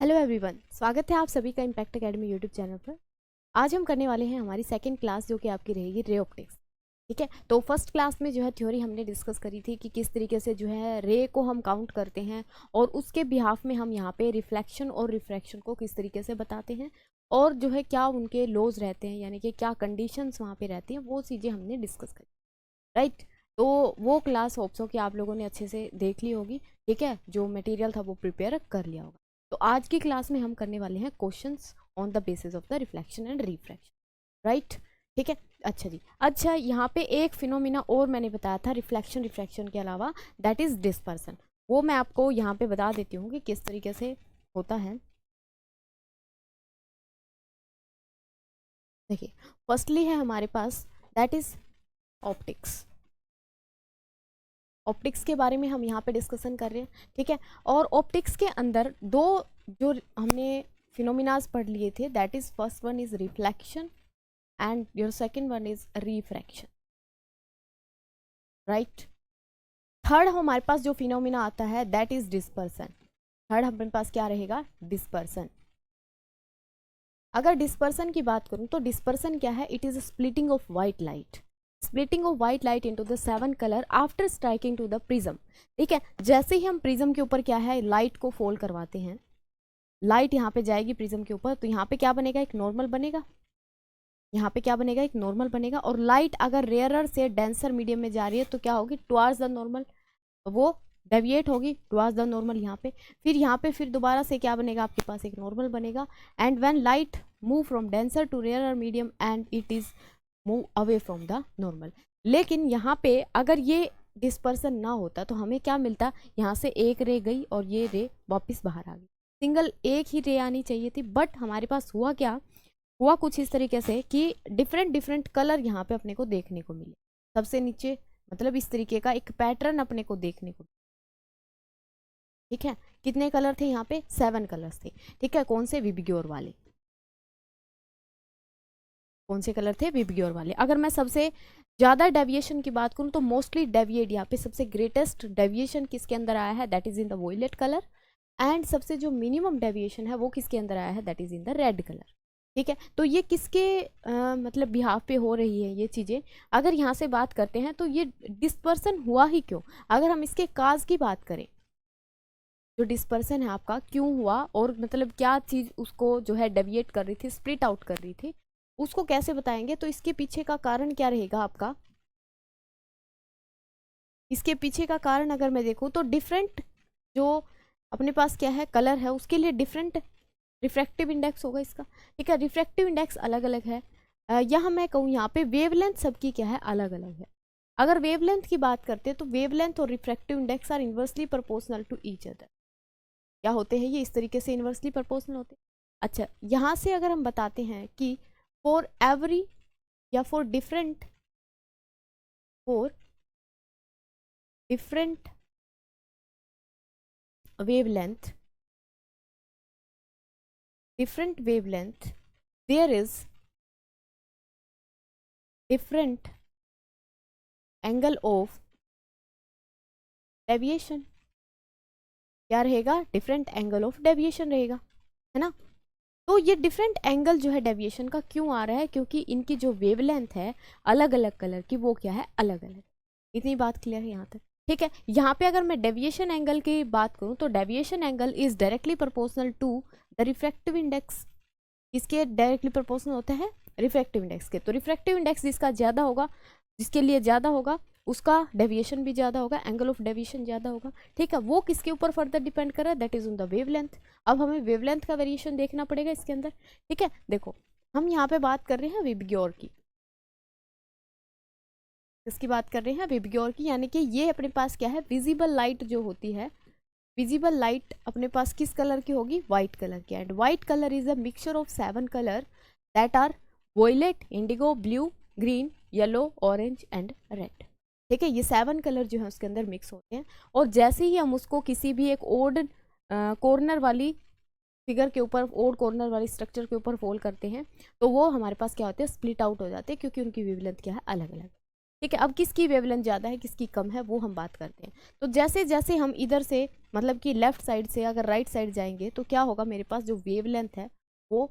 Hello everyone, स्वागत है आप सभी का इम्पैक्ट एकेडमी यूट्यूब चैनल पर। आज हम करने वाले हैं हमारी सेकंड क्लास जो कि आपकी रहेगी रे ऑप्टिक्स। ठीक है, तो फर्स्ट क्लास में जो है थ्योरी हमने डिस्कस करी थी कि किस तरीके से जो है रे को हम काउंट करते हैं और उसके बिहाफ में हम यहाँ पे रिफ्लेक्शन और रिफ्रैक्शन को किस तरीके से बताते हैं और जो है क्या उनके लॉज रहते हैं, यानी कि क्या कंडीशंस वहाँ पे रहती हैं, वो चीज़ें हमने डिस्कस करी। राइट, तो वो क्लास होप्स हो कि आप लोगों ने अच्छे से देख ली होगी। ठीक है, जो मटेरियल था वो प्रिपेयर कर लिया होगा। तो आज की क्लास में हम करने वाले हैं questions on the basis of the reflection and refraction. Right, ठीक है। अच्छा जी, अच्छा यहाँ पे एक फिनोमिना और मैंने बताया था रिफ्लेक्शन रिफ्रैक्शन के अलावा, दैट इज डिस्पर्सन। वो मैं आपको यहाँ पे बता देती हूँ कि किस तरीके से होता है। देखिए, फर्स्टली है हमारे पास दैट इज ऑप्टिक्स। ऑप्टिक्स के बारे में हम यहाँ पे डिस्कशन कर रहे हैं। ठीक है, और ऑप्टिक्स के अंदर दो जो हमने फिनोमिनाज पढ़ लिए थे, that is first one is reflection and your second one is refraction. Right, third हमारे पास जो फिनोमिना आता है दैट इज डिस्पर्सन। थर्ड हमारे पास क्या रहेगा? डिस्पर्सन। अगर डिस्पर्सन की बात करूं तो डिस्पर्सन क्या है? It is splitting of white light, splitting of white light into the 7 colour after striking to the prism. ठीक है, जैसे ही हम प्रिज्म के ऊपर क्या है लाइट को फोल्ड करवाते हैं, लाइट यहाँ पे जाएगी प्रिज्म के ऊपर, तो यहाँ पे क्या बनेगा? एक नॉर्मल बनेगा। यहाँ पे क्या बनेगा? एक नॉर्मल बनेगा। और लाइट अगर रेयरर से डेंसर मीडियम में जा रही है तो क्या होगी? टुवर्ड्स द नॉर्मल, वो डेविएट होगी टुवर्ड्स द नॉर्मल यहाँ पे। फिर यहाँ पे फिर दोबारा से क्या बनेगा? आपके पास एक नॉर्मल बनेगा। And when light move from denser to rarer medium and it is move away from the normal. लेकिन यहाँ पे अगर ये डिस्पर्सन ना होता तो हमें क्या मिलता? यहाँ से एक रे गई और ये रे वापस बाहर आ गई। सिंगल एक ही रे आनी चाहिए थी, बट हमारे पास हुआ क्या? हुआ कुछ इस तरीके से कि डिफरेंट डिफरेंट कलर यहाँ पे अपने को देखने को मिले। सबसे नीचे मतलब इस तरीके का एक पैटर्न अपने को देखने को। ठीक है, कितने कलर थे यहाँ पे? 7 कलर्स थे। ठीक है, कौन से? विबग्योर वाले। कौन से कलर थे? विबग्योर वाले। अगर मैं सबसे ज़्यादा डेविएशन की बात करूँ तो मोस्टली डेविएट यहाँ पे सबसे ग्रेटेस्ट डेविएशन किसके अंदर आया है? That is in the violet colour. And सबसे जो मिनिमम डेविएशन है वो किसके अंदर आया है? That is in the red colour. ठीक है, तो ये किसके मतलब बिहाफ पे हो रही है ये चीज़ें? अगर यहाँ से बात करते हैं तो ये डिस्पर्सन हुआ ही क्यों? अगर हम इसके काज की बात करें, जो डिस्पर्सन है आपका क्यों हुआ और मतलब क्या चीज़ उसको जो है डेविएट कर रही थी, स्प्लिट आउट कर रही थी, उसको कैसे बताएंगे? तो इसके पीछे का कारण क्या रहेगा आपका? इसके पीछे का कारण अगर मैं देखूँ तो डिफरेंट जो अपने पास क्या है कलर है उसके लिए डिफरेंट रिफ्रैक्टिव इंडेक्स होगा इसका। ठीक है, रिफ्रैक्टिव इंडेक्स अलग अलग है। यहाँ मैं कहूँ यहाँ पे वेवलेंथ सबकी क्या है? अलग अलग है। अगर वेवलेंथ की बात करते हैं तो वेवलेंथ और refractive index are inversely proportional to each other. क्या होते हैं ये? इस तरीके से इन्वर्सली प्रोपोर्शनल होते हैं। अच्छा, यहाँ से अगर हम बताते हैं कि फॉर एवरी या for different wavelength different wavelength there is different angle of deviation। क्या रहेगा? डिफरेंट एंगल ऑफ डेविएशन रहेगा, है ना। तो ये डिफरेंट एंगल जो है डेविएशन का क्यों आ रहा है? क्योंकि इनकी जो वेवलेंथ है अलग अलग कलर की, वो क्या है? अलग अलग। इतनी बात क्लियर है यहाँ तक? ठीक है, यहाँ पे अगर मैं डेविएशन एंगल की बात करूँ तो deviation angle is directly proportional to the refractive index. इसके डायरेक्टली प्रोपोर्शनल होते हैं रिफ्रैक्टिव इंडेक्स के। तो रिफ्रैक्टिव इंडेक्स जिसका ज़्यादा होगा, जिसके लिए ज़्यादा होगा उसका डेविएशन भी ज़्यादा होगा, एंगल ऑफ डेविएशन ज़्यादा होगा। ठीक है, वो किसके ऊपर फर्दर डिपेंड कर रहा है? That is on the wavelength. अब हमें वेवलेंथ का वेरिएशन देखना पड़ेगा इसके अंदर। ठीक है, देखो हम यहाँ पे बात कर रहे हैं विबग्योर की। किसकी बात कर रहे हैं? विबग्योर की। यानी कि ये अपने पास क्या है? विजिबल लाइट जो होती है, विजिबल लाइट अपने पास किस कलर की होगी? व्हाइट कलर की। And white colour is a mixture of 7 colour that are violet, indigo, blue, green, yellow, orange and red. ठीक है, ये 7 कलर जो है उसके अंदर मिक्स होते हैं। और जैसे ही हम उसको किसी भी एक ओड कॉर्नर वाली फिगर के ऊपर, ओड कॉर्नर वाली स्ट्रक्चर के ऊपर फोल्ड करते हैं तो वो हमारे पास क्या होते हैं? स्प्लिट आउट हो जाते हैं, क्योंकि उनकी वेवलेंथ क्या है? अलग अलग। ठीक है, अब किसकी वेवलेंथ ज़्यादा है किसकी कम है वो हम बात करते हैं। तो जैसे जैसे हम इधर से मतलब कि लेफ्ट साइड से अगर राइट साइड जाएंगे तो क्या होगा, मेरे पास जो वेवलेंथ है वो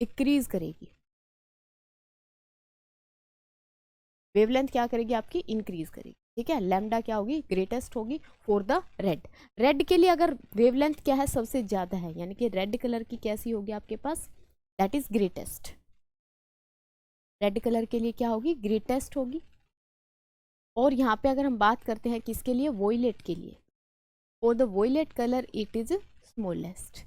डिक्रीज करेगी, वेवलेंथ क्या करेगी आपकी, इंक्रीज करेगी। ठीक है, लैम्डा क्या होगी, ग्रेटेस्ट होगी फॉर द रेड। रेड के लिए अगर वेवलेंथ क्या है, सबसे ज़्यादा है, यानी कि रेड कलर की कैसी होगी आपके पास, that is greatest. Red colour के लिए क्या होगी, ग्रेटेस्ट होगी। और यहाँ पे अगर हम बात करते हैं किसके लिए, वोयलेट के लिए, for the violet colour it is smallest.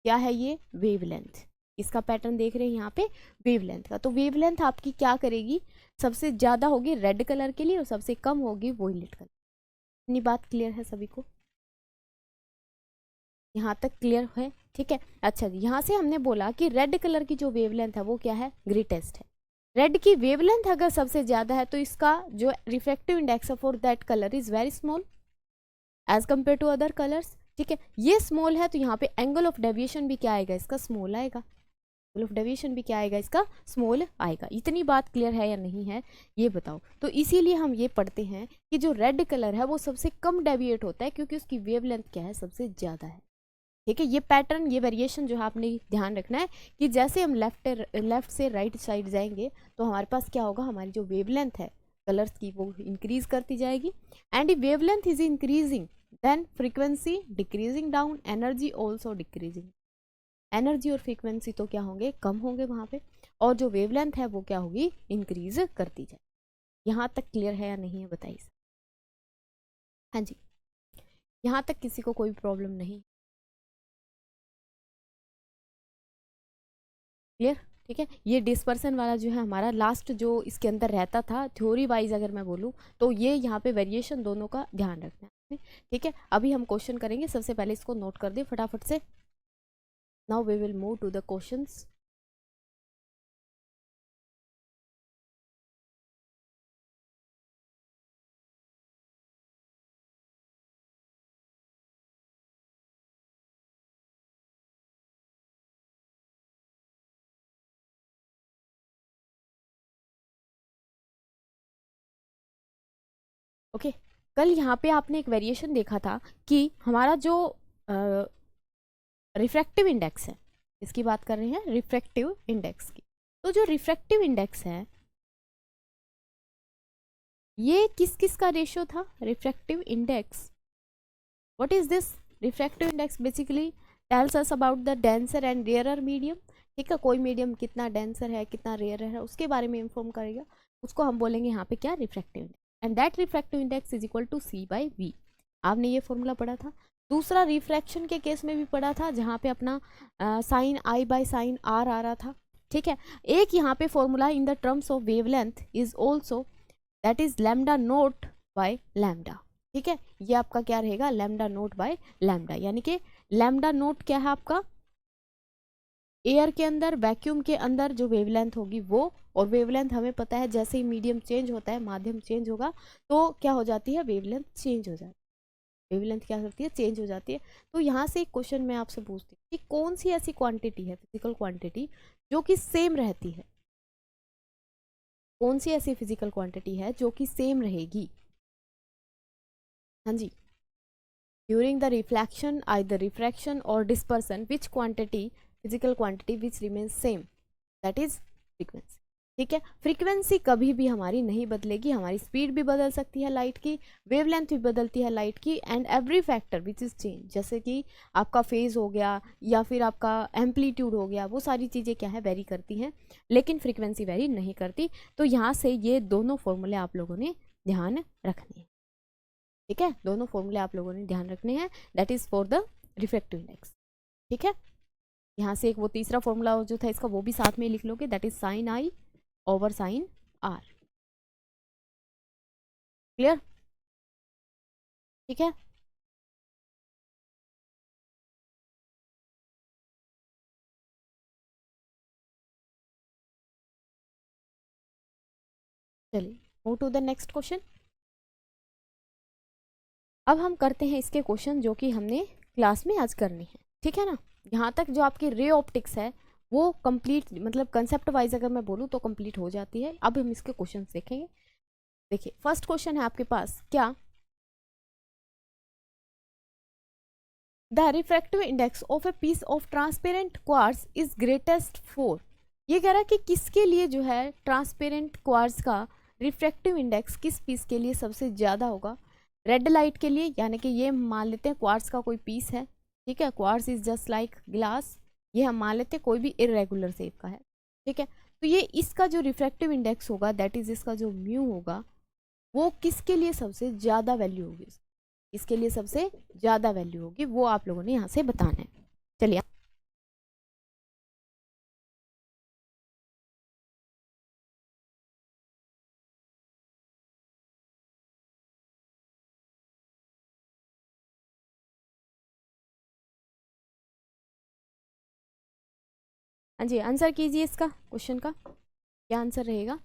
क्या है ये, वेवलेंथ। इसका पैटर्न देख रहे हैं यहाँ पे वेवलेंथ का। तो वेवलेंथ आपकी क्या करेगी, सबसे ज्यादा होगी रेड कलर के लिए और सबसे कम होगी वोयलेट कलर। इतनी बात क्लियर है सभी को, यहाँ तक क्लियर है। ठीक है, अच्छा यहाँ से हमने बोला कि रेड कलर की जो वेवलेंथ है वो क्या है, ग्रेटेस्ट है। रेड की वेवलेंथ अगर सबसे ज्यादा है तो इसका जो refractive index for that colour is very small as compare to other colours. ठीक है, ये स्मॉल है तो यहाँ पे एंगल ऑफ डेविएशन भी क्या आएगा, इसका स्मॉल आएगा। एंगल ऑफ डेविएशन भी क्या आएगा, इसका स्मॉल आएगा। इतनी बात क्लियर है या नहीं है ये बताओ। तो इसीलिए हम ये पढ़ते हैं कि जो रेड कलर है वो सबसे कम डेविएट होता है क्योंकि उसकी वेवलेंथ क्या है, सबसे ज़्यादा है। ठीक है, ये पैटर्न, ये वेरिएशन जो है आपने ध्यान रखना है कि जैसे हम लेफ्ट से राइट साइड जाएंगे तो हमारे पास क्या होगा, हमारी जो वेवलेंथ है कलर्स की वो इंक्रीज करती जाएगी। And wavelength is increasing then frequency decreasing down, energy also decreasing. Energy और फ्रीक्वेंसी तो क्या होंगे, कम होंगे वहाँ पे, और जो वेवलेंथ है वो क्या होगी, इंक्रीज करती जाए। यहाँ तक क्लियर है या नहीं है बताइए। हाँ जी, यहाँ तक किसी को कोई प्रॉब्लम नहीं, क्लियर। ठीक है, ये डिस्पर्सन वाला जो है हमारा लास्ट जो इसके अंदर रहता था थ्योरी वाइज अगर मैं बोलूँ तो ये यहाँ पे वेरिएशन दोनों का ध्यान रखना है। ठीक है, अभी हम क्वेश्चन करेंगे, सबसे पहले इसको नोट कर दे फटाफट से। Now we will move to the questions. Okay, कल यहाँ पे आपने एक वेरिएशन देखा था कि हमारा जो रिफ्रैक्टिव इंडेक्स है, इसकी बात कर रहे हैं रिफ्रैक्टिव इंडेक्स की। तो जो रिफ्रैक्टिव इंडेक्स है ये किस किस का रेशियो था, refractive index, what is this refractive index, basically tells us about the denser and rarer medium. ठीक है, कोई मीडियम कितना डेंसर है कितना रेयर है उसके बारे में इंफॉर्म करेगा, उसको हम बोलेंगे यहाँ पे क्या, refractive index. And that refractive index is equal to C by V. आपने ये फॉर्मूला पढ़ा था। दूसरा रिफ्रैक्शन के केस में भी पढ़ा था जहाँ पे अपना sine i by sine r आ रहा था। ठीक है, एक यहाँ पे formula in the terms of wavelength is also that is lambda naught by lambda. ठीक है, ये आपका क्या रहेगा, लैम्डा नोट बाय लैम्डा, यानी कि लैम्डा नोट क्या है आपका, एयर के अंदर वैक्यूम के अंदर जो वेवलेंथ होगी वो, और वेवलेंथ हमें पता है जैसे ही मीडियम चेंज होता है, माध्यम चेंज होगा तो क्या हो जाती है, वेवलेंथ चेंज हो जाती है। वेवलेंथ क्या करती है, चेंज हो जाती है। तो यहाँ से एक क्वेश्चन मैं आपसे पूछती हूँ कि कौन सी ऐसी क्वांटिटी है, फिजिकल क्वांटिटी, जो कि सेम रहती है, कौन सी ऐसी फिजिकल क्वांटिटी है जो कि सेम रहेगी। हाँ जी, during the reflection either refraction or dispersion which quantity, physical quantity which remains same, that is frequency। ठीक है, फ्रीक्वेंसी कभी भी हमारी नहीं बदलेगी, हमारी स्पीड भी बदल सकती है लाइट की, वेवलेंथ भी बदलती है लाइट की, and every factor which is change, जैसे कि आपका फेज हो गया या फिर आपका एम्पलीट्यूड हो गया, वो सारी चीज़ें क्या है, वेरी करती हैं, लेकिन फ्रीक्वेंसी वेरी नहीं करती। तो यहाँ से ये दोनों फॉर्मूले आप लोगों ने ध्यान रखने हैं। ठीक है, दोनों फॉर्मूले आप लोगों ने ध्यान रखने हैं, that is for the refractive index. ठीक है, यहाँ से एक वो तीसरा फॉर्मूला जो था इसका वो भी साथ में लिख लोगे, that is sine I over sine R. Clear. ठीक है, चलिए move to the next question. अब हम करते हैं इसके क्वेश्चन जो कि हमने क्लास में आज करने हैं। ठीक है ना, यहाँ तक जो आपकी रे ऑप्टिक्स है वो कंप्लीट मतलब कंसेप्ट वाइज अगर मैं बोलूँ तो कंप्लीट हो जाती है। अब हम इसके क्वेश्चन देखेंगे। देखिए फर्स्ट क्वेश्चन है आपके पास, क्या the refractive index of a piece of transparent quartz is greatest for. ये कह रहा है कि किसके लिए जो है ट्रांसपेरेंट क्वार्ट्ज का रिफ्रैक्टिव इंडेक्स किस पीस के लिए सबसे ज़्यादा होगा। रेड लाइट के लिए, यानी कि ये मान लेते हैं क्वार्ट्ज का कोई पीस है, ठीक है, quartz is just like glass, ये हम मान लेते हैं कोई भी इरेगुलर शेप का है, ठीक है। तो ये इसका जो रिफ्रैक्टिव इंडेक्स होगा दैट इज इसका जो म्यू होगा वो किसके लिए सबसे ज़्यादा वैल्यू होगी, इसके लिए सबसे ज़्यादा वैल्यू होगी, वो आप लोगों ने यहाँ से बताना है। चलिए हाँ जी आंसर कीजिए इसका क्वेश्चन का, क्या आंसर रहेगा।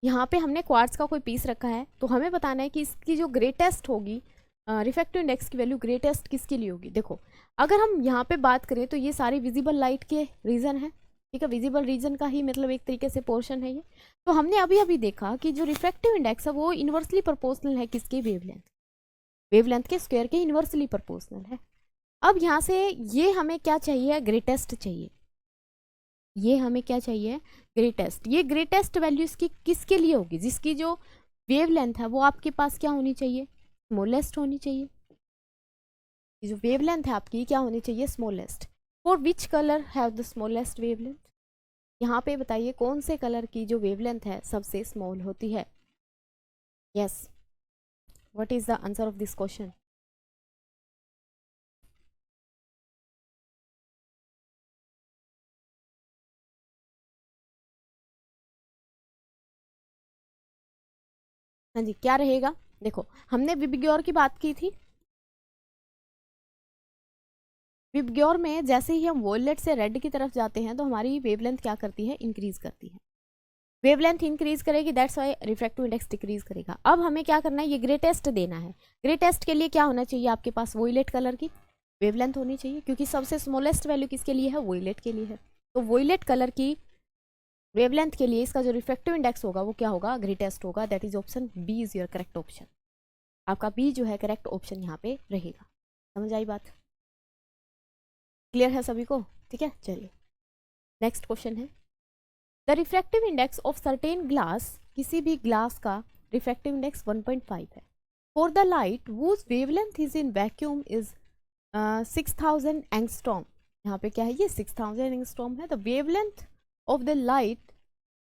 यहाँ पे हमने क्वार्ट्ज का कोई पीस रखा है तो हमें बताना है कि इसकी जो ग्रेटेस्ट होगी रिफ्रैक्टिव इंडेक्स की वैल्यू ग्रेटेस्ट किसके लिए होगी। देखो अगर हम यहाँ पे बात करें तो ये सारी विजिबल लाइट के रीजन है, ठीक है, विजिबल रीजन का ही मतलब एक तरीके से पोर्शन है ये। तो हमने अभी अभी देखा कि जो रिफ्रैक्टिव इंडेक्स है वो इन्वर्सली प्रोपोर्शनल है किसके, वेवलेंथ, वेवलेंथ के स्क्वायर के इन्वर्सली प्रोपोर्शनल है। अब यहाँ से ये हमें क्या चाहिए, ग्रेटेस्ट चाहिए, ये हमें क्या चाहिए, ग्रेटेस्ट। ये ग्रेटेस्ट वैल्यू इसकी किसके लिए होगी, जिसकी जो वेवलेंथ है वो आपके पास क्या होनी चाहिए, स्मॉलेस्ट होनी चाहिए। ये जो वेवलेंथ है आपकी क्या होनी चाहिए, smallest. For which colour have the smallest wavelength, यहाँ पे बताइए कौन से कलर की जो वेवलेंथ है सबसे स्मॉल होती है। Yes, what is the answer of this question. हाँ जी क्या रहेगा, देखो हमने विबग्योर की बात की थी, विबग्योर में जैसे ही हम वॉयलेट से रेड की तरफ जाते हैं तो हमारी वेवलेंथ क्या करती है, इंक्रीज करती है, वेवलेंथ इंक्रीज करेगी, that's why refractive index decrease करेगा। अब हमें क्या करना है, ये ग्रेटेस्ट देना है। ग्रेटेस्ट के लिए क्या होना चाहिए आपके पास, वॉयलेट कलर की वेवलेंथ होनी चाहिए, क्योंकि सबसे स्मॉलेस्ट वैल्यू किसके लिए है, वॉयलेट के लिए है। तो वॉयलेट कलर की वेवलेंथ के लिए इसका जो रिफ्रैक्टिव इंडेक्स होगा वो क्या होगा, ग्रेटेस्ट होगा। That is option B is your correct option. आपका बी जो है करेक्ट ऑप्शन यहाँ पे रहेगा। समझ आई बात, क्लियर है सभी को, ठीक है। चलिए नेक्स्ट क्वेश्चन है, the refractive index of certain glass, किसी भी ग्लास का रिफ्रैक्टिव इंडेक्स 1.5 है। For the light whose wavelength is in vacuum is 6000 angstrom, यहाँ पे क्या है, ये 6000 एंगस्ट्रॉम है। The wavelength of the light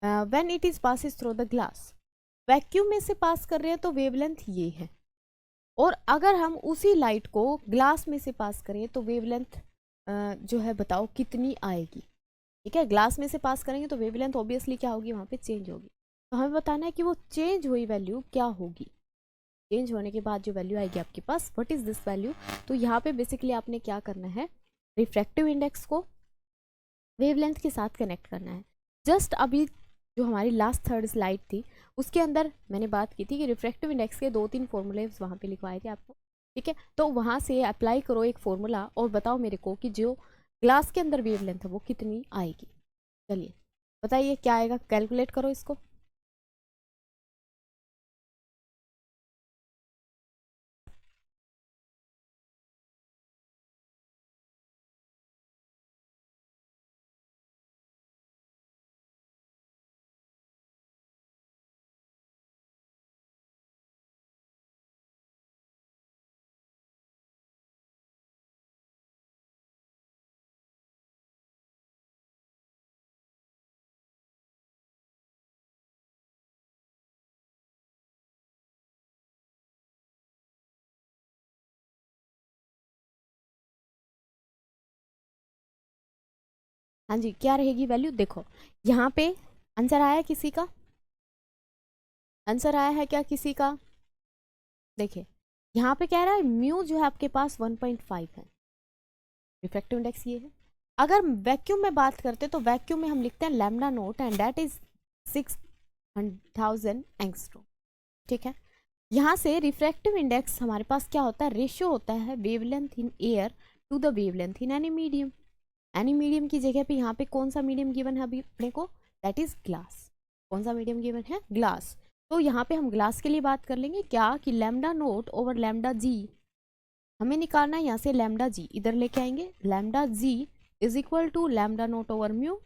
when it is passes through the glass, vacuum में से पास कर रहे हैं तो वेवलेंथ ये है, और अगर हम उसी लाइट को ग्लास में से पास करें तो वेवलेंथ जो है बताओ कितनी आएगी, ठीक है। ग्लास में से पास करेंगे तो वेवलेंथ ऑब्वियसली क्या होगी, वहाँ पे चेंज होगी। तो हमें बताना है कि वो चेंज हुई वैल्यू क्या होगी, चेंज होने के बाद जो वैल्यू आएगी आपके पास, व्हाट इज दिस वैल्यू। तो यहाँ पे बेसिकली आपने क्या करना है, रिफ्रैक्टिव इंडेक्स को वेवलेंथ के साथ कनेक्ट करना है। जस्ट अभी जो हमारी लास्ट थर्ड स्लाइड थी उसके अंदर मैंने बात की थी कि रिफ्रैक्टिव इंडेक्स के 2-3 फॉर्मूले वहाँ पे लिखवाए थे आपको, ठीक है। तो वहाँ से अप्लाई करो एक फॉर्मूला और बताओ मेरे को कि जो ग्लास के अंदर वेवलेंथ है वो कितनी आएगी। चलिए बताइए क्या आएगा, कैलकुलेट करो इसको। हाँ जी क्या रहेगी वैल्यू, देखो यहाँ पे आंसर आया किसी का, आंसर आया है क्या किसी का। देखिए यहाँ पे कह रहा है म्यू जो है आपके पास 1.5 है, रिफ्रैक्टिव इंडेक्स ये है। अगर वैक्यूम में बात करते तो वैक्यूम में हम लिखते हैं lambda note and that is 6000 angstrom, ठीक है। यहाँ से रिफ्रैक्टिव इंडेक्स हमारे पास क्या होता है, रेशियो होता है wavelength in air to the wavelength in any medium, any medium की जगह पे यहाँ पे कौन सा मीडियम गिवन है अभी अपने को, दैट इज ग्लास। कौन सा मीडियम गिवन है, ग्लास। तो यहाँ पे हम ग्लास के लिए बात कर लेंगे क्या कि लैम्डा नोट ओवर लैम्डा जी, हमें निकालना है यहाँ से लैम्डा जी, इधर लेके आएंगे lambda ji is equal to lambda naught over mu,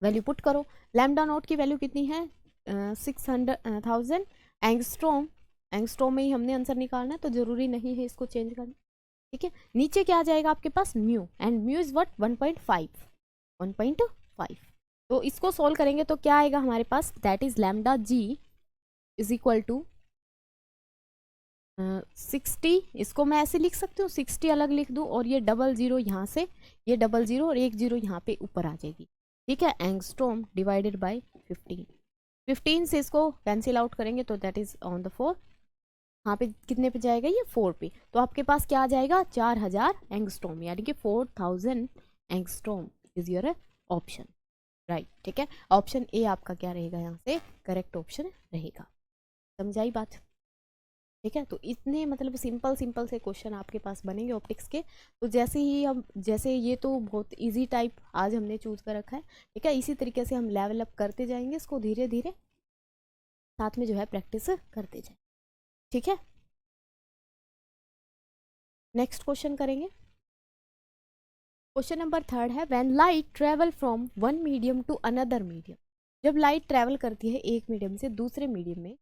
value put करो। लैम्डा नोट की वैल्यू कितनी है 600,000 एंगस्ट्रॉम, एंगस्ट्रॉम में ही हमने आंसर निकालना है तो जरूरी नहीं है इसको चेंज करना, ठीक है। नीचे क्या आ जाएगा आपके पास mu, and mu is what 1.5, 1.5। तो इसको सोल्व करेंगे तो क्या आएगा हमारे पास, that is lambda ji is equal to 60, इसको मैं ऐसे लिख सकती हूँ 60 अलग लिख दूँ और ये 00 यहाँ से, ये 00 और 10 यहाँ पे ऊपर आ जाएगी, ठीक है। एंगस्ट्रॉम डिवाइडेड बाय 15, 15 से इसको कैंसिल आउट करेंगे तो दैट इज ऑन द 4, यहाँ पे कितने पे जाएगा ये 4 पे, तो आपके पास क्या आ जाएगा 4000 एंगस्ट्रॉम, यानी कि 4000 angstrom is your option right, ठीक है। ऑप्शन ए आपका क्या रहेगा यहाँ से करेक्ट ऑप्शन रहेगा। समझाई बात, ठीक है। तो इतने मतलब सिंपल सिंपल से क्वेश्चन आपके पास बनेंगे ऑप्टिक्स के। तो जैसे ही हम, जैसे ये तो बहुत इजी टाइप आज हमने चूज कर रखा है, ठीक है, इसी तरीके से हम लेवल अप करते जाएंगे इसको धीरे धीरे, साथ में जो है प्रैक्टिस करते जाएंगे, ठीक है। नेक्स्ट क्वेश्चन करेंगे, क्वेश्चन नंबर 3 है when light travel from one medium to another medium, जब लाइट ट्रेवल करती है एक मीडियम से दूसरे मीडियम में,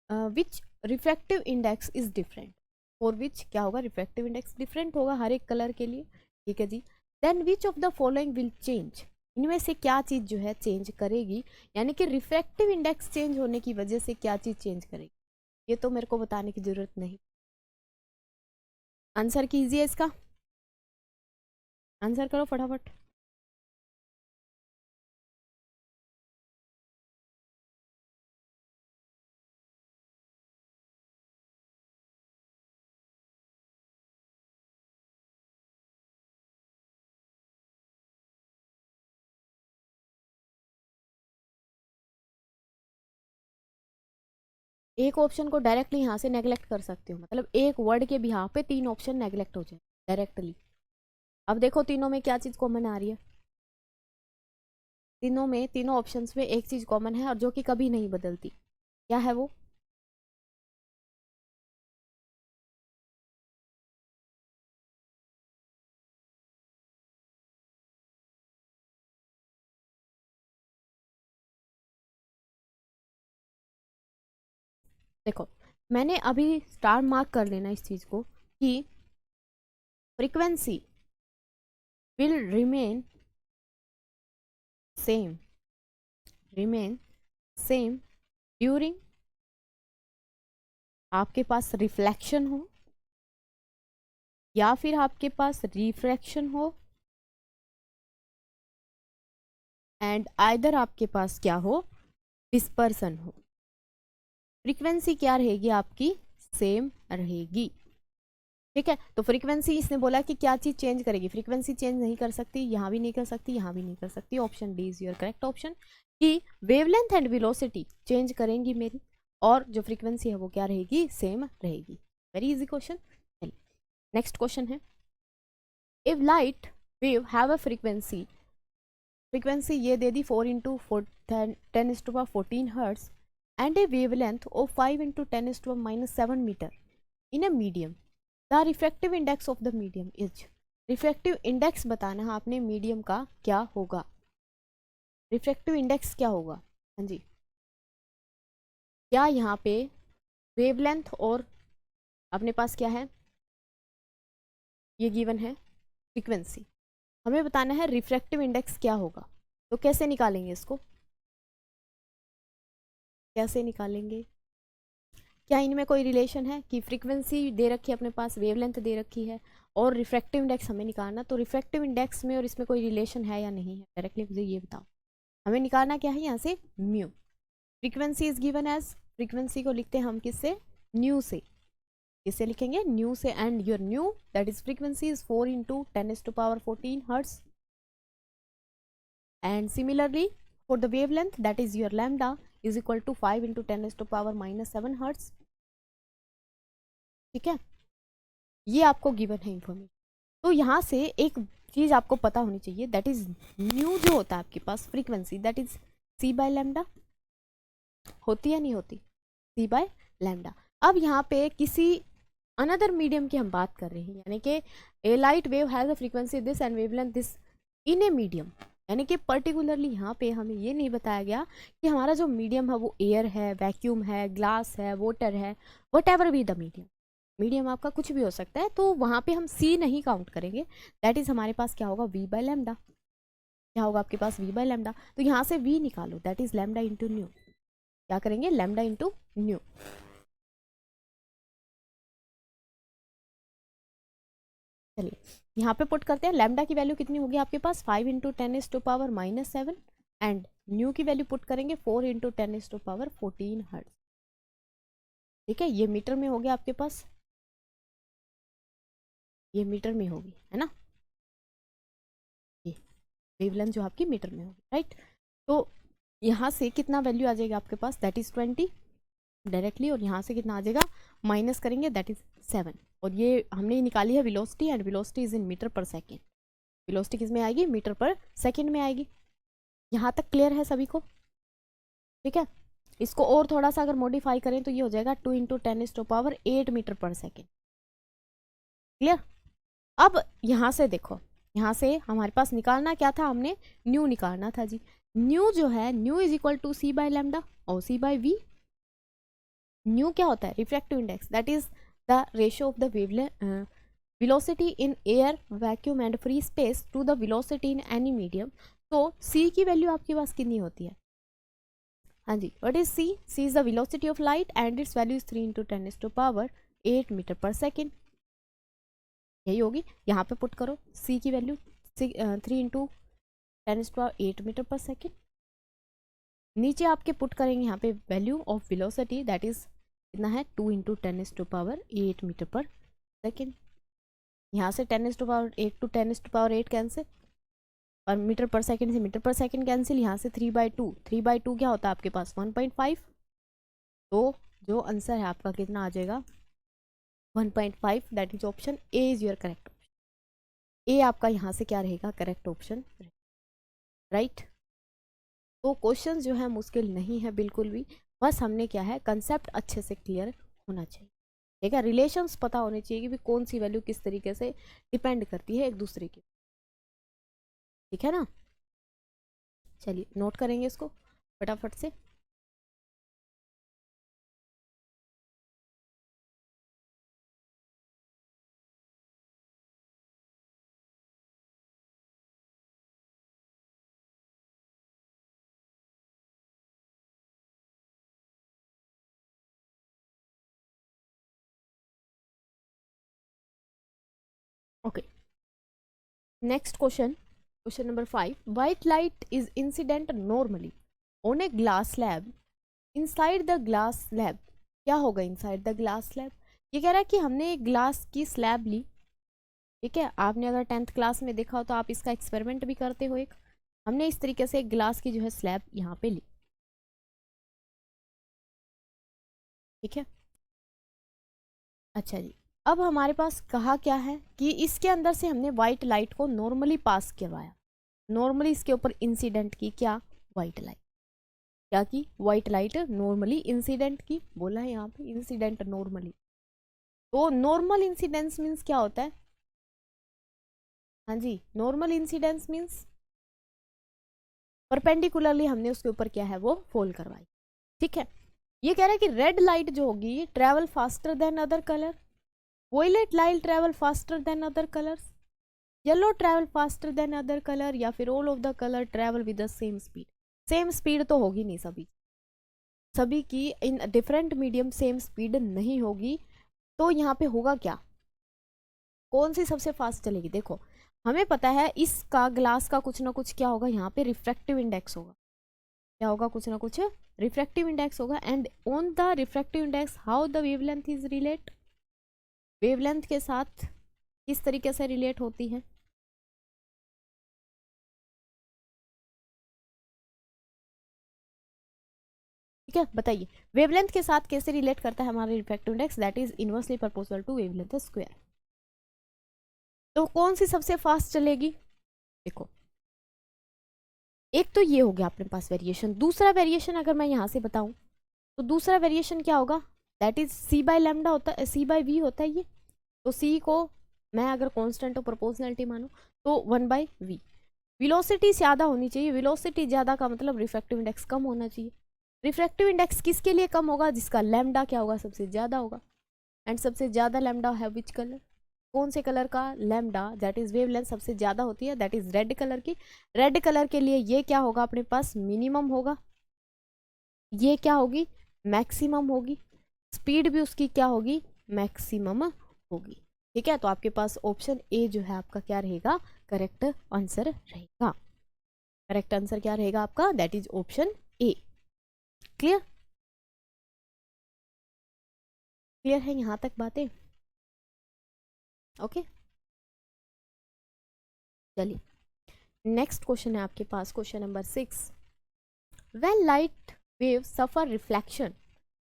which refractive index is different, for which क्या होगा, रिफ्रैक्टिव इंडेक्स डिफरेंट होगा हर एक कलर के लिए, ठीक है जी। Then which of the following will change, इनमें से क्या चीज़ जो है चेंज करेगी, यानी कि रिफ्रैक्टिव इंडेक्स चेंज होने की वजह से क्या चीज़ चेंज करेगी, ये तो मेरे को बताने की जरूरत नहीं। आंसर कीजिए इसका, आंसर करो फटाफट। एक ऑप्शन को डायरेक्टली यहाँ से नेग्लेक्ट कर सकते हो, मतलब एक वर्ड के भी यहाँ पे 3 ऑप्शन नेग्लेक्ट हो जाए डायरेक्टली। अब देखो तीनों में क्या चीज़ कॉमन आ रही है, तीनों में, तीनों ऑप्शंस में एक चीज़ कॉमन है और जो कि कभी नहीं बदलती, क्या है वो, देखो मैंने अभी स्टार मार्क कर लेना इस चीज़ को कि frequency will remain same, remain same during आपके पास रिफ्लेक्शन हो या फिर आपके पास रिफ्रैक्शन हो, एंड आइदर आपके पास क्या हो, डिस्पर्सन हो। फ्रीक्वेंसी क्या रहेगी आपकी, सेम रहेगी, ठीक है। तो फ्रीक्वेंसी इसने बोला कि क्या चीज चेंज करेगी, फ्रीक्वेंसी चेंज नहीं कर सकती, यहाँ भी नहीं कर सकती, यहाँ भी नहीं कर सकती, option D is your correct option, कि वेवलेंथ एंड वेलोसिटी चेंज करेंगी मेरी, और जो फ्रीक्वेंसी है वो क्या रहेगी, सेम रहेगी। Very easy question. Next question है, if light wave have a frequency, frequency ये दे दी 4 into 10⁻14 hertz and a wavelength of 5 into 10⁻⁻7 metre in a medium, the refractive index of the medium is, refractive index बताना है आपने medium का क्या होगा, रिफ्रैक्टिव इंडेक्स क्या होगा, हाँ जी। क्या यहाँ पे वेवलेंथ और अपने पास क्या है, ये गिवन है फ्रीक्वेंसी, हमें बताना है रिफ्रैक्टिव इंडेक्स क्या होगा, तो कैसे निकालेंगे इसको, कैसे निकालेंगे, क्या इनमें कोई रिलेशन है कि फ्रीक्वेंसी दे रखी है अपने पास, वेवलेंथ दे रखी है और रिफ्रैक्टिव इंडेक्स हमें निकालना, तो रिफ्रैक्टिव इंडेक्स में और इसमें कोई रिलेशन है या नहीं है, डायरेक्टली मुझे ये बताओ। हमें निकालना क्या है यहाँ से mu, frequency is given as, frequency को लिखते हैं हम किससे, न्यू से, किससे लिखेंगे, न्यू से, and your nu that is frequency is 4 into 10⁻14 hertz, and similarly for the wavelength that is your lambda is equal to 5 into 10⁻⁻7 hertz, ठीक है। ये आपको गिवन है इंफॉर्मेशन। तो यहाँ से एक चीज़ आपको पता होनी चाहिए, दैट इज न्यू जो होता है आपके पास frequency, that is C by lambda, होती या नहीं होती, सी बाय लैम्डा। अब यहाँ पे किसी अनदर मीडियम की हम बात कर रहे हैं, यानी कि a light wave has a frequency this and wavelength this in a medium, यानी कि पर्टिकुलरली यहाँ पे हमें ये नहीं बताया गया कि हमारा जो मीडियम है वो एयर है, वैक्यूम है, ग्लास है, वाटर है, what ever be the medium, medium आपका कुछ भी हो सकता है, तो वहाँ पे हम सी नहीं काउंट करेंगे, दैट इज हमारे पास क्या होगा, वी बाय लैम्डा, क्या होगा आपके पास, वी बाय लैम्डा। तो यहाँ से वी निकालो, that is lambda into new, क्या करेंगे, लैम्डा इंटू न्यू। चलिए यहाँ पे पुट करते हैं, लैम्डा की वैल्यू कितनी होगी आपके पास, 5 इंटू 10⁻⁻⁷ एंड न्यू की वैल्यू पुट करेंगे 4 इंटू 10⁻14 हर्ट्ज। ठीक है, ये मीटर में हो गया आपके पास, ये मीटर में होगी, है ना, ये वेवलेंथ जो आपकी मीटर में होगी, राइट। तो यहाँ से कितना वैल्यू आ जाएगा आपके पास, दैट इज 20 डायरेक्टली, और यहाँ से कितना आ जाएगा, माइनस करेंगे, दैट इज 7, और ये हमने निकाली है velocity, and velocity is in metre per second, velocity किस में आएगी, मीटर पर सेकेंड में आएगी। यहाँ तक क्लियर है सभी को, ठीक है। इसको और थोड़ा सा अगर मॉडिफाई करें तो ये हो जाएगा 2 into 10⁸ metre per second, clear. अब यहाँ से देखो, यहाँ से हमारे पास निकालना क्या था, हमने न्यू निकालना था जी, न्यू जो है, nu is equal to C by lambda और सी बाय वी। न्यू क्या होता है, refractive index, that is the ratio of the velocity in air, vacuum and free space to the velocity in any medium। तो c की value आपके पास कितनी होती है, हाँ जी, what is c, c is the velocity of light and its value is 3 into 10⁸ metre per second, यही होगी। यहाँ पे पुट करो c की value 3 into 10⁸ metre per second, नीचे आपके पुट करेंगे यहाँ पे value of velocity, that is कितना है, 2 इंटू 10⁸ मीटर पर सेकेंड। यहाँ से 10⁸ टू 10⁸ कैंसिल, और मीटर पर सेकेंड से मीटर पर सेकेंड कैंसिल, यहाँ से 3/2, 3/2 क्या होता है आपके पास, 1.5, तो जो आंसर है आपका कितना आ जाएगा, 1.5, that is option a is your correct option, a आपका यहाँ से क्या रहेगा, करेक्ट ऑप्शन, राइट। तो क्वेश्चन जो है मुश्किल नहीं है बिल्कुल भी, बस हमने क्या है, कंसेप्ट अच्छे से क्लियर होना चाहिए, ठीक है, रिलेशंस पता होने चाहिए कि कौन सी वैल्यू किस तरीके से डिपेंड करती है एक दूसरे की, ठीक है ना। चलिए नोट करेंगे इसको फटाफट से। Okay, next question, question number 5, white light is incident normally on a glass slab inside the glass slab, क्या होगा इनसाइड द ग्लास स्लैब, ये कह रहा है कि हमने एक ग्लास की स्लैब ली, ठीक है, आपने अगर 10th क्लास में देखा हो तो आप इसका एक्सपेरिमेंट भी करते हो, एक हमने इस तरीके से एक ग्लास की जो है स्लैब यहाँ पे ली, ठीक है। अच्छा जी, अब हमारे पास कहा क्या है कि इसके अंदर से हमने व्हाइट लाइट को नॉर्मली पास करवाया, नॉर्मली इसके ऊपर इंसिडेंट की क्या, व्हाइट लाइट, क्या की, व्हाइट लाइट नॉर्मली इंसिडेंट की, बोला है यहाँ पे इंसिडेंट नॉर्मली, तो नॉर्मल इंसिडेंस मीन्स क्या होता है, हाँ जी, नॉर्मल इंसिडेंस मीन्स परपेंडिकुलरली हमने उसके ऊपर क्या है वो फॉल करवाई, ठीक है। ये कह रहा है कि रेड लाइट जो होगी travel faster than other colour, violet light travel faster than other colours, yellow travel faster than other colour, या फिर all of the colour travel with the same speed. Same speed तो होगी नहीं सभी की in different medium same speed नहीं होगी, तो यहाँ पे होगा क्या, कौन सी सबसे फास्ट चलेगी, देखो हमें पता है इसका ग्लास का कुछ ना कुछ क्या होगा, यहाँ पे रिफ्रैक्टिव इंडेक्स होगा, क्या होगा, कुछ ना कुछ रिफ्रैक्टिव इंडेक्स होगा, and on the refractive index how the wavelength is relate, wavelength के साथ किस तरीके से रिलेट होती है, ठीक है, बताइए वेवलेंथ के साथ कैसे रिलेट करता है हमारा refractive index, that is inversely proportional to wavelength square. तो कौन सी सबसे फास्ट चलेगी, देखो एक तो ये हो गया अपने पास वेरिएशन। दूसरा वेरिएशन अगर मैं यहाँ से बताऊँ तो दूसरा वेरिएशन क्या होगा, that is C by lambda होता है, सी बाय वी होता है ये। तो सी को मैं अगर कांस्टेंट और प्रोपोर्शनलिटी मानूं तो 1/v। वेलोसिटी ज़्यादा होनी चाहिए, वेलोसिटी ज़्यादा का मतलब रिफ्रैक्टिव इंडेक्स कम होना चाहिए। रिफ्रैक्टिव इंडेक्स किसके लिए कम होगा, जिसका लैम्डा क्या होगा, सबसे ज़्यादा होगा। एंड सबसे ज़्यादा लैम्डा है विच कलर, कौन से कलर का, लैम्डा दैट इज वेवलेंथ सबसे ज़्यादा होती है, दैट इज रेड कलर की। रेड कलर के लिए ये क्या होगा अपने पास, मिनिमम होगा, ये क्या होगी, मैक्सिमम होगी, स्पीड भी उसकी क्या होगी, मैक्सिमम होगी। ठीक है, तो आपके पास ऑप्शन ए जो है आपका क्या रहेगा, करेक्ट आंसर रहेगा। करेक्ट आंसर क्या रहेगा आपका, that is option A. Clear, clear है यहाँ तक बातें, ओके। चलिए नेक्स्ट क्वेश्चन है आपके पास, question number 6। When light wave suffer reflection,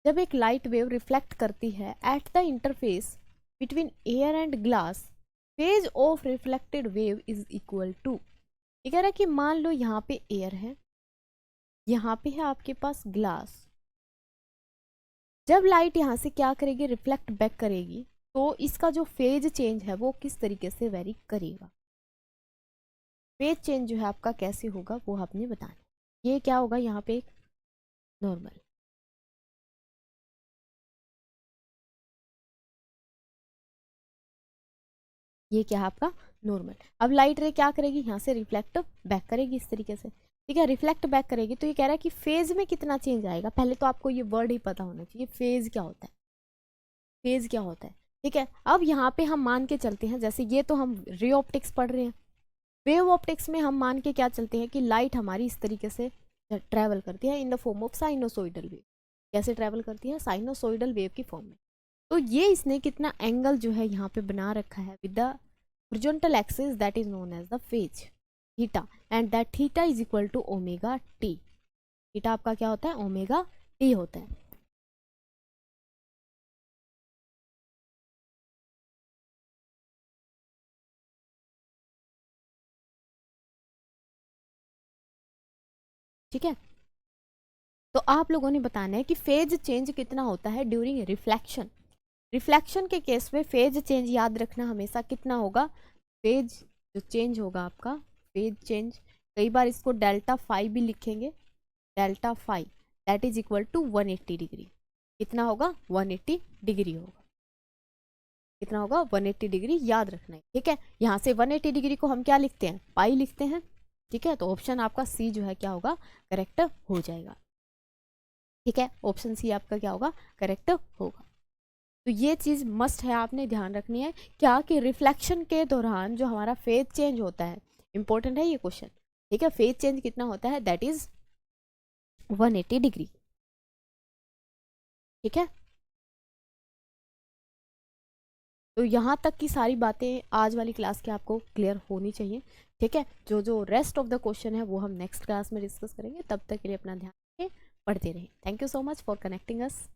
जब एक लाइट वेव रिफ्लेक्ट करती है at the interface between air and glass, phase of reflected wave is equal to. ये कह रहा है कि मान लो यहाँ पे एयर है, यहाँ पे है आपके पास ग्लास। जब लाइट यहाँ से क्या करेगी, रिफ्लेक्ट बैक करेगी, तो इसका जो फेज चेंज है वो किस तरीके से वेरी करेगा। फेज चेंज जो है आपका कैसे होगा वो आपने बताना। ये क्या होगा यहाँ पे, एक नॉर्मल, ये क्या है आपका नॉर्मल। अब लाइट रे क्या करेगी, यहाँ से रिफ्लेक्ट बैक करेगी इस तरीके से। ठीक है, रिफ्लेक्ट बैक करेगी, तो ये कह रहा है कि फेज में कितना चेंज आएगा। पहले तो आपको ये वर्ड ही पता होना चाहिए, फेज क्या होता है, फेज क्या होता है। ठीक है, अब यहाँ पे हम मान के चलते हैं, जैसे ये तो हम रे ऑप्टिक्स पढ़ रहे हैं, वेव ऑप्टिक्स में हम मान के क्या चलते हैं कि लाइट हमारी इस तरीके से ट्रैवल करती है in the form of sinusoidal wave. कैसे ट्रैवल करती है, साइनोसोइडल वेव की फॉर्म में। तो ये इसने कितना एंगल जो है यहाँ पे बना रखा है with the horizontal axis that is known as the phase theta, and that theta is equal to omega t। theta आपका क्या होता है, ओमेगा t होता है। ठीक है, तो आप लोगों ने बताना है कि फेज चेंज कितना होता है ड्यूरिंग रिफ्लेक्शन। रिफ्लेक्शन के केस में फेज चेंज याद रखना हमेशा कितना होगा, फेज जो चेंज होगा आपका, फेज चेंज, कई बार इसको डेल्टा फाई भी लिखेंगे, delta phi that is equal to 180 degree. कितना होगा, 180 डिग्री होगा। कितना होगा, 180 डिग्री याद रखना है। ठीक है, यहाँ से 180 डिग्री को हम क्या लिखते हैं, पाई लिखते हैं। ठीक है, तो ऑप्शन आपका सी जो है क्या होगा, करेक्ट हो जाएगा। ठीक है, ऑप्शन सी आपका क्या होगा, करेक्ट होगा। तो ये चीज़ मस्ट है, आपने ध्यान रखनी है क्या, कि रिफ्लेक्शन के दौरान जो हमारा फेज चेंज होता है, इंपॉर्टेंट है ये क्वेश्चन। ठीक है, फेज चेंज कितना होता है, दैट इज 180 डिग्री। ठीक है, तो यहाँ तक की सारी बातें आज वाली क्लास के आपको क्लियर होनी चाहिए। ठीक है, जो जो रेस्ट ऑफ द क्वेश्चन है वो हम नेक्स्ट क्लास में डिस्कस करेंगे। तब तक के लिए अपना ध्यान रखें, पढ़ते रहें। Thank you so much for connecting us.